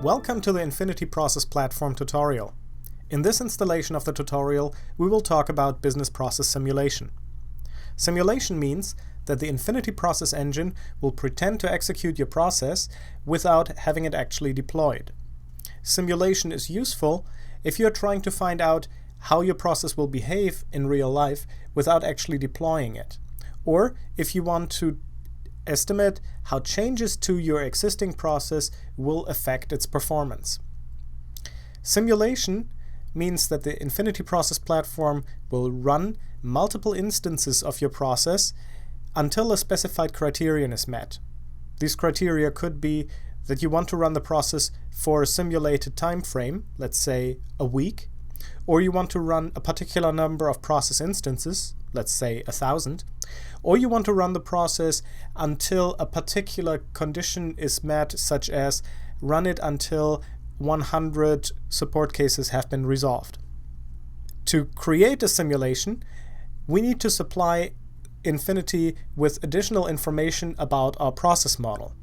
Welcome to the Infinity Process Platform tutorial. In this installation of the tutorial, we will talk about business process simulation. Simulation means that the Infinity Process Engine will pretend to execute your process without having it actually deployed. Simulation is useful if you're trying to find out how your process will behave in real life without actually deploying it, or if you want to estimate how changes to your existing process will affect its performance. Simulation means that the Infinity Process Platform will run multiple instances of your process until a specified criterion is met. These criteria could be that you want to run the process for a simulated time frame, let's say a week, or you want to run a particular number of process instances, let's say 1,000, or you want to run the process until a particular condition is met, such as run it until 100 support cases have been resolved. To create a simulation, we need to supply Infinity with additional information about our process model.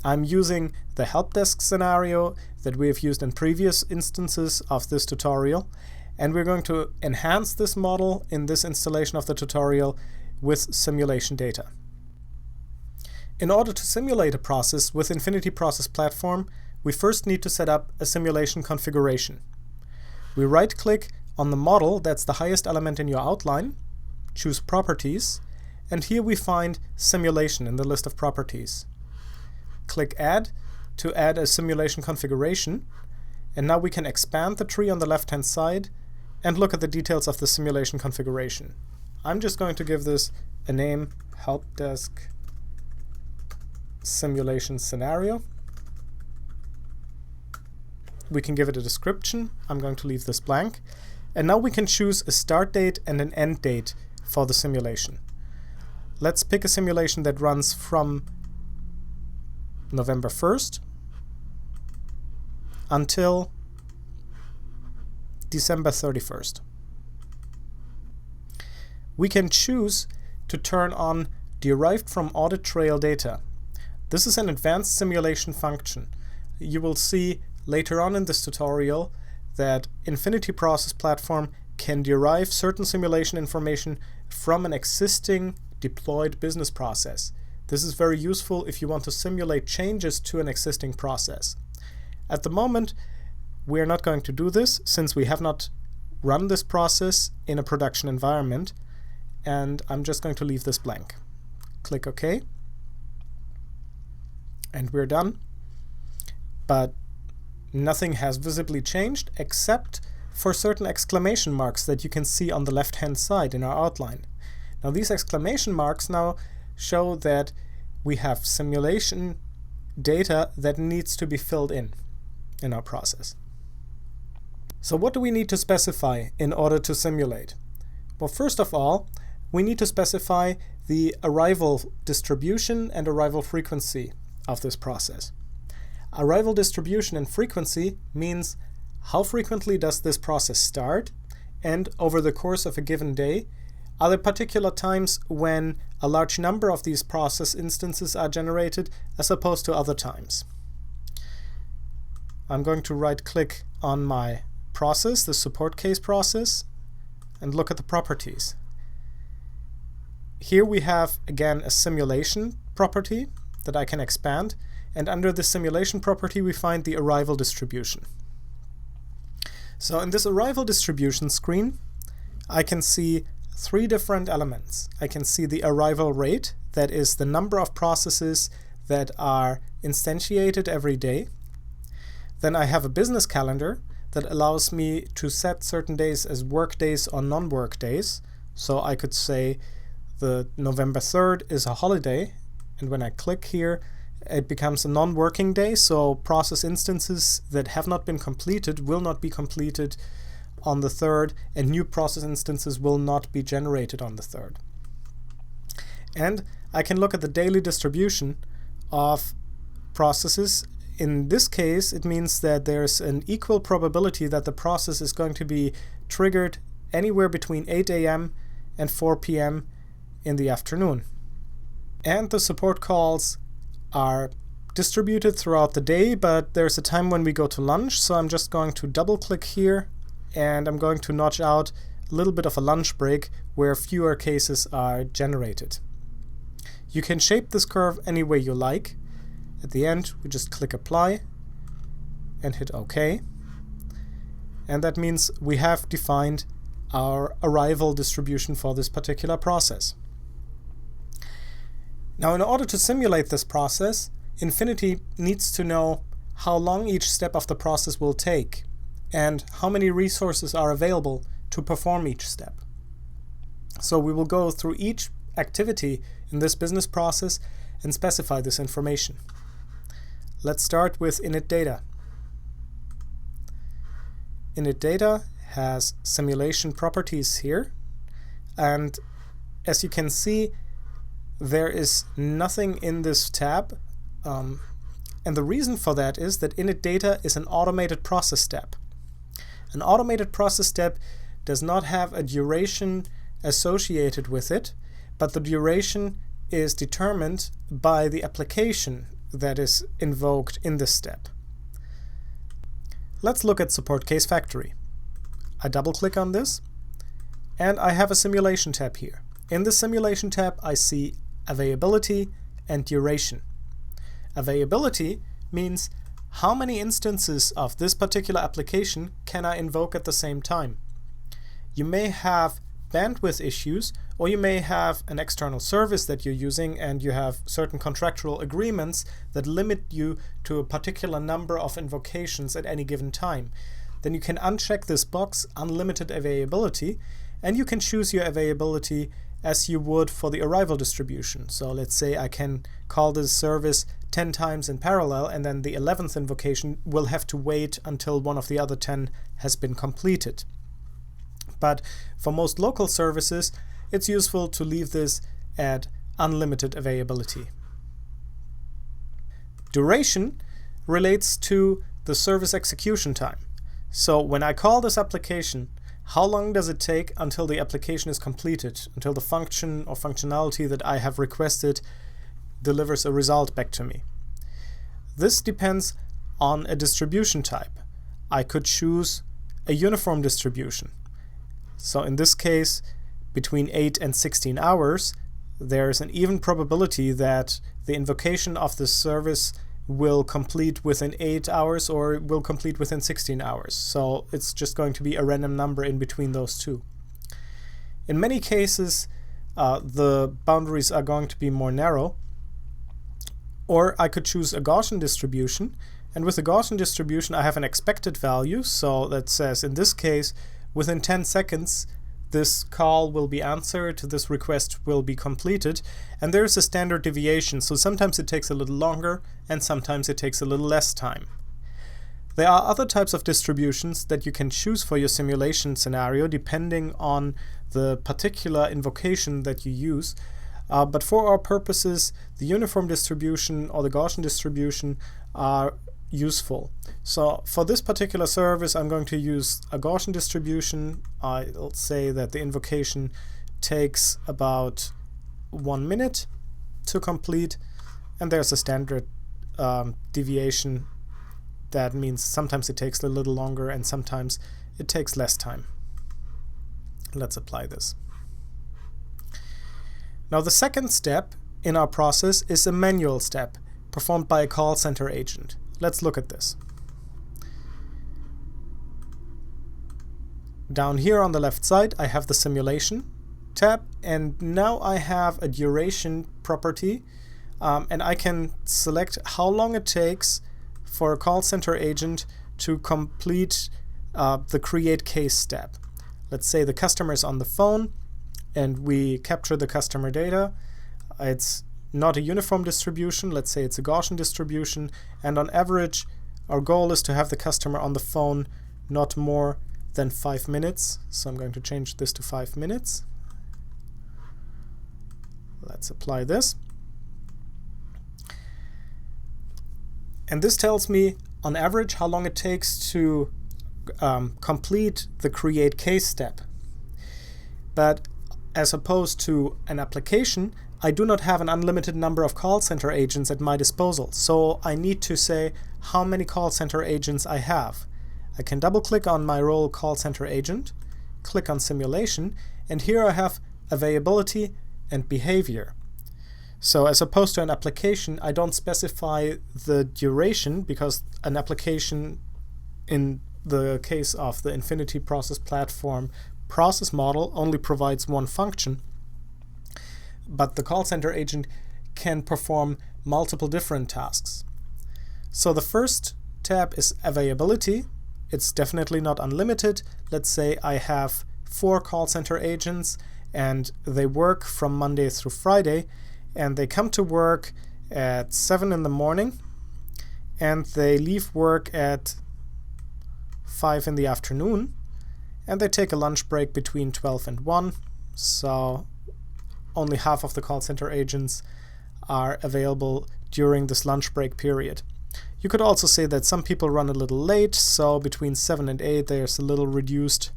I'm using the help desk scenario that we have used in previous instances of this tutorial, and we're going to enhance this model in this installation of the tutorial with simulation data. In order to simulate a process with Infinity Process Platform, we first need to set up a simulation configuration. We right-click on the model that's the highest element in your outline, choose Properties, and here we find Simulation in the list of properties. Click Add to add a simulation configuration, and now we can expand the tree on the left-hand side and look at the details of the simulation configuration. I'm just going to give this a name, Help Desk Simulation Scenario. We can give it a description. I'm going to leave this blank. And now we can choose a start date and an end date for the simulation. Let's pick a simulation that runs from November 1st until December 31st. We can choose to turn on derived from audit trail data. This is an advanced simulation function. You will see later on in this tutorial that Infinity Process Platform can derive certain simulation information from an existing deployed business process. This is very useful if you want to simulate changes to an existing process. At the moment, we are not going to do this since we have not run this process in a production environment, and I'm just going to leave this blank. Click OK, and we're done. But nothing has visibly changed except for certain exclamation marks that you can see on the left-hand side in our outline. Now these exclamation marks now show that we have simulation data that needs to be filled in our process. So what do we need to specify in order to simulate? Well, first of all, we need to specify the arrival distribution and arrival frequency of this process. Arrival distribution and frequency means how frequently does this process start, and over the course of a given day, are there particular times when a large number of these process instances are generated as opposed to other times. I'm going to right-click on my process, the support case process, and look at the properties. Here we have, again, a simulation property that I can expand, and under the simulation property we find the arrival distribution. So in this arrival distribution screen, I can see three different elements. I can see the arrival rate, that is the number of processes that are instantiated every day. Then I have a business calendar that allows me to set certain days as work days or non-work days. So I could say the November 3rd is a holiday, and when I click here, it becomes a non-working day, so process instances that have not been completed will not be completed on the 3rd, and new process instances will not be generated on the 3rd. And I can look at the daily distribution of processes. In this case, it means that there's an equal probability that the process is going to be triggered anywhere between 8 a.m. and 4 p.m. in the afternoon. And the support calls are distributed throughout the day, but there's a time when we go to lunch, so I'm just going to double click here and I'm going to notch out a little bit of a lunch break where fewer cases are generated. You can shape this curve any way you like. At the end, we just click apply and hit OK. And that means we have defined our arrival distribution for this particular process. Now, in order to simulate this process, Infinity needs to know how long each step of the process will take and how many resources are available to perform each step. So we will go through each activity in this business process and specify this information. Let's start with init data. Init data has simulation properties here, and as you can see, there is nothing in this tab, and the reason for that is that init data is an automated process step. An automated process step does not have a duration associated with it, but the duration is determined by the application that is invoked in this step. Let's look at Support Case Factory. I double-click on this, and I have a simulation tab here. In the simulation tab, I see availability and duration. Availability means how many instances of this particular application can I invoke at the same time. You may have bandwidth issues, or you may have an external service that you're using and you have certain contractual agreements that limit you to a particular number of invocations at any given time. Then you can uncheck this box, unlimited availability, and you can choose your availability as you would for the arrival distribution. So let's say I can call this service 10 times in parallel, and then the 11th invocation will have to wait until one of the other 10 has been completed. But for most local services, it's useful to leave this at unlimited availability. Duration relates to the service execution time. So when I call this application, how long does it take until the application is completed, until the function or functionality that I have requested delivers a result back to me? This depends on a distribution type. I could choose a uniform distribution. So in this case, between 8 and 16 hours, there's an even probability that the invocation of the service will complete within 8 hours or will complete within 16 hours. So it's just going to be a random number in between those two. In many cases, the boundaries are going to be more narrow. Or I could choose a Gaussian distribution. And with a Gaussian distribution, I have an expected value. So that says, in this case, within 10 seconds, this call will be answered, this request will be completed, and there's a standard deviation, so sometimes it takes a little longer and sometimes it takes a little less time. There are other types of distributions that you can choose for your simulation scenario depending on the particular invocation that you use, but for our purposes, the uniform distribution or the Gaussian distribution are useful. So for this particular service, I'm going to use a Gaussian distribution. I'll say that the invocation takes about 1 minute to complete, and there's a standard deviation. That means sometimes it takes a little longer and sometimes it takes less time. Let's apply this. Now the second step in our process is a manual step performed by a call center agent. Let's look at this. Down here on the left side, I have the simulation tab, and now I have a duration property, and I can select how long it takes for a call center agent to complete the create case step. Let's say the customer is on the phone and we capture the customer data. It's not a uniform distribution, let's say it's a Gaussian distribution, and on average our goal is to have the customer on the phone not more than 5 minutes. So I'm going to change this to 5 minutes. Let's apply this. And this tells me on average how long it takes to complete the create case step. But as opposed to an application, I do not have an unlimited number of call center agents at my disposal, so I need to say how many call center agents I have. I can double click on my role call center agent, click on simulation, and here I have availability and behavior. So as opposed to an application, I don't specify the duration, because an application in the case of the Infinity Process Platform process model only provides one function, but the call center agent can perform multiple different tasks. So the first tab is availability. It's definitely not unlimited. Let's say I have 4 call center agents and they work from Monday through Friday, and they come to work at 7 in the morning and they leave work at 5 in the afternoon, and they take a lunch break between 12 and 1, so only half of the call center agents are available during this lunch break period. You could also say that some people run a little late, so between 7 and 8 there's a little reduced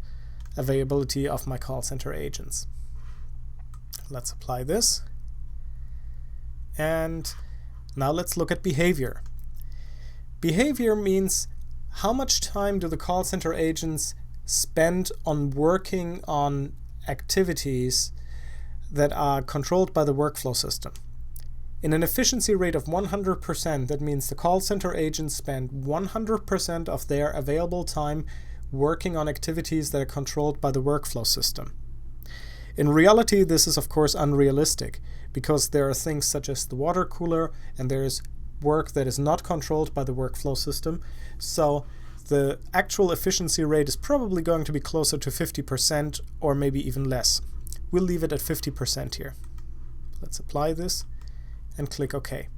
availability of my call center agents. Let's apply this. And now let's look at behavior. Behavior means how much time do the call center agents spend on working on activities that are controlled by the workflow system. In an efficiency rate of 100%, that means the call center agents spend 100% of their available time working on activities that are controlled by the workflow system. In reality, this is of course unrealistic, because there are things such as the water cooler, and there is work that is not controlled by the workflow system. So the actual efficiency rate is probably going to be closer to 50% or maybe even less. We'll leave it at 50% here. Let's apply this and click OK.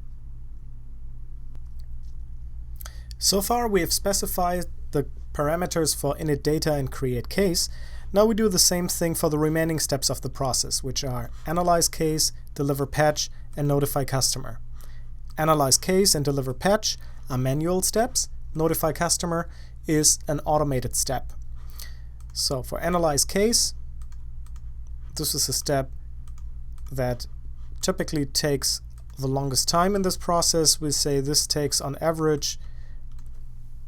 So far we have specified the parameters for init data and create case. Now we do the same thing for the remaining steps of the process, which are analyze case, deliver patch, and notify customer. Analyze case and deliver patch are manual steps. Notify customer is an automated step. So for analyze case, this is a step that typically takes the longest time in this process. We say this takes on average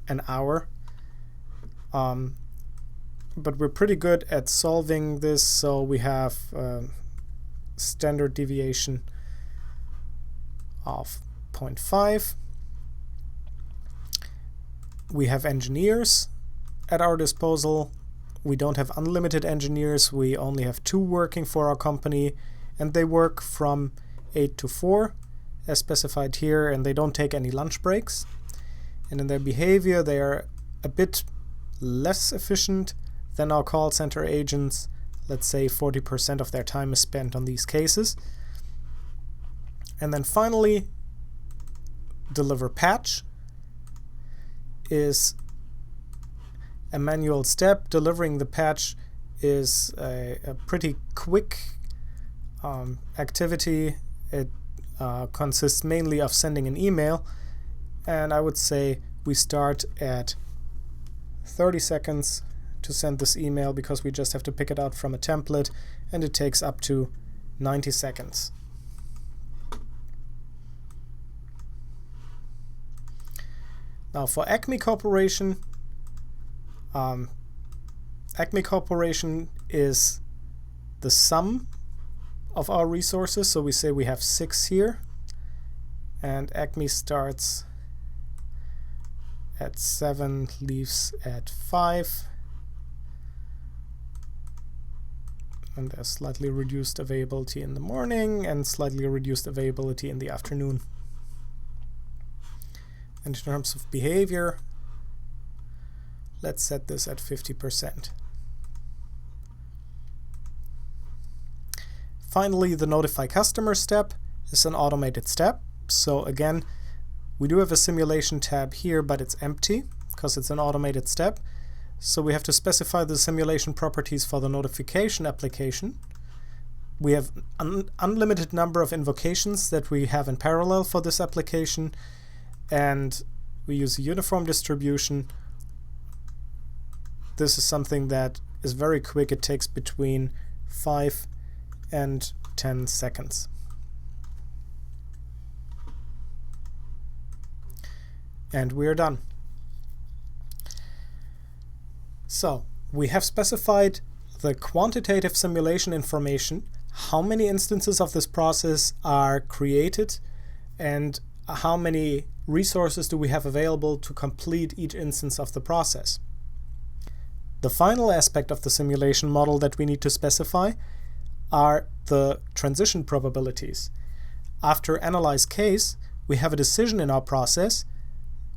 an hour. But we're pretty good at solving this, so we have standard deviation of 0.5. We have engineers at our disposal. We don't have unlimited engineers. We only have 2 working for our company, and they work from 8 to 4 as specified here, and they don't take any lunch breaks. And in their behavior, they are a bit less efficient than our call center agents. Let's say 40% of their time is spent on these cases. And then finally, deliver patch is a manual step. Delivering the patch is a pretty quick activity. It consists mainly of sending an email, and I would say we start at 30 seconds to send this email, because we just have to pick it out from a template, and it takes up to 90 seconds. Now for Acme Corporation, Acme Corporation is the sum of our resources, so we say we have 6 here, and Acme starts at 7, leaves at 5, and there's slightly reduced availability in the morning and slightly reduced availability in the afternoon. And in terms of behavior, let's set this at 50%. Finally, the notify customer step is an automated step. So again, we do have a simulation tab here, but it's empty because it's an automated step. So we have to specify the simulation properties for the notification application. We have an unlimited number of invocations that we have in parallel for this application, and we use a uniform distribution. This is something that is very quick. It takes between 5 and 10 seconds. and we are done. So we have specified the quantitative simulation information, how many instances of this process are created, and how many resources do we have available to complete each instance of the process. The final aspect of the simulation model that we need to specify are the transition probabilities. After analyze case, we have a decision in our process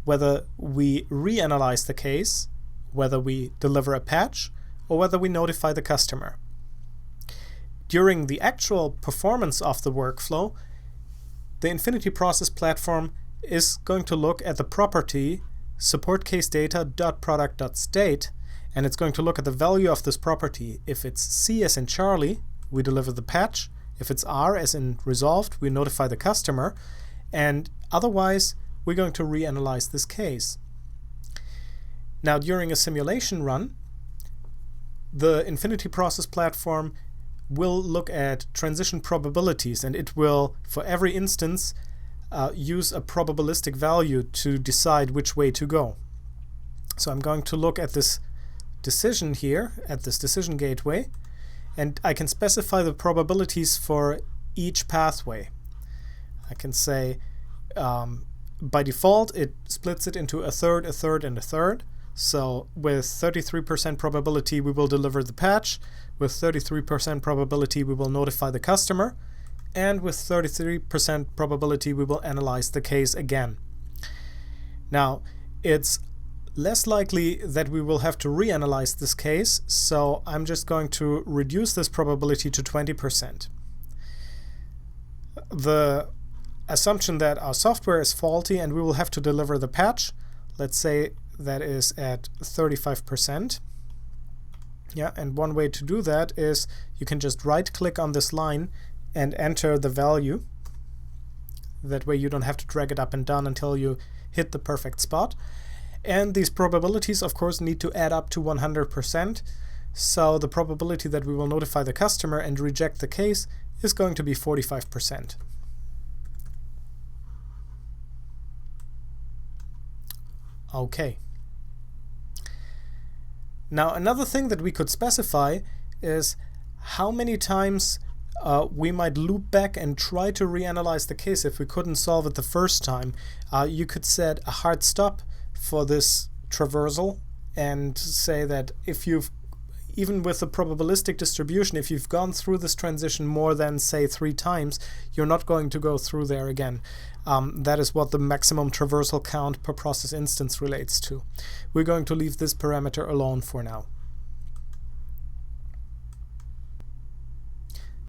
whether we reanalyze the case, whether we deliver a patch, or whether we notify the customer. During the actual performance of the workflow, the Infinity Process Platform is going to look at the property supportCaseData.product.state, and it's going to look at the value of this property. If it's C as in Charlie, we deliver the patch. If it's R as in resolved, we notify the customer. And otherwise, we're going to reanalyze this case. Now, during a simulation run, the Infinity Process Platform will look at transition probabilities, and it will, for every instance, use a probabilistic value to decide which way to go. So I'm going to look at this decision here, at this decision gateway, and I can specify the probabilities for each pathway. I can say by default it splits it into a third, a third, and a third. So with 33% probability we will deliver the patch, with 33% probability we will notify the customer, and with 33% probability we will analyze the case again. Now, it's less likely that we will have to reanalyze this case, so I'm just going to reduce this probability to 20%. The assumption that our software is faulty and we will have to deliver the patch, let's say that is at 35%. Yeah, and one way to do that is you can just right-click on this line and enter the value. That way you don't have to drag it up and down until you hit the perfect spot. And these probabilities, of course, need to add up to 100%. So the probability that we will notify the customer and reject the case is going to be 45%. Okay. Now, another thing that we could specify is how many times we might loop back and try to reanalyze the case if we couldn't solve it the first time. You could set a hard stop for this traversal and say that if you've, even with a probabilistic distribution, if you've gone through this transition more than, say, 3 times, you're not going to go through there again. That is what the maximum traversal count per process instance relates to. We're going to leave this parameter alone for now.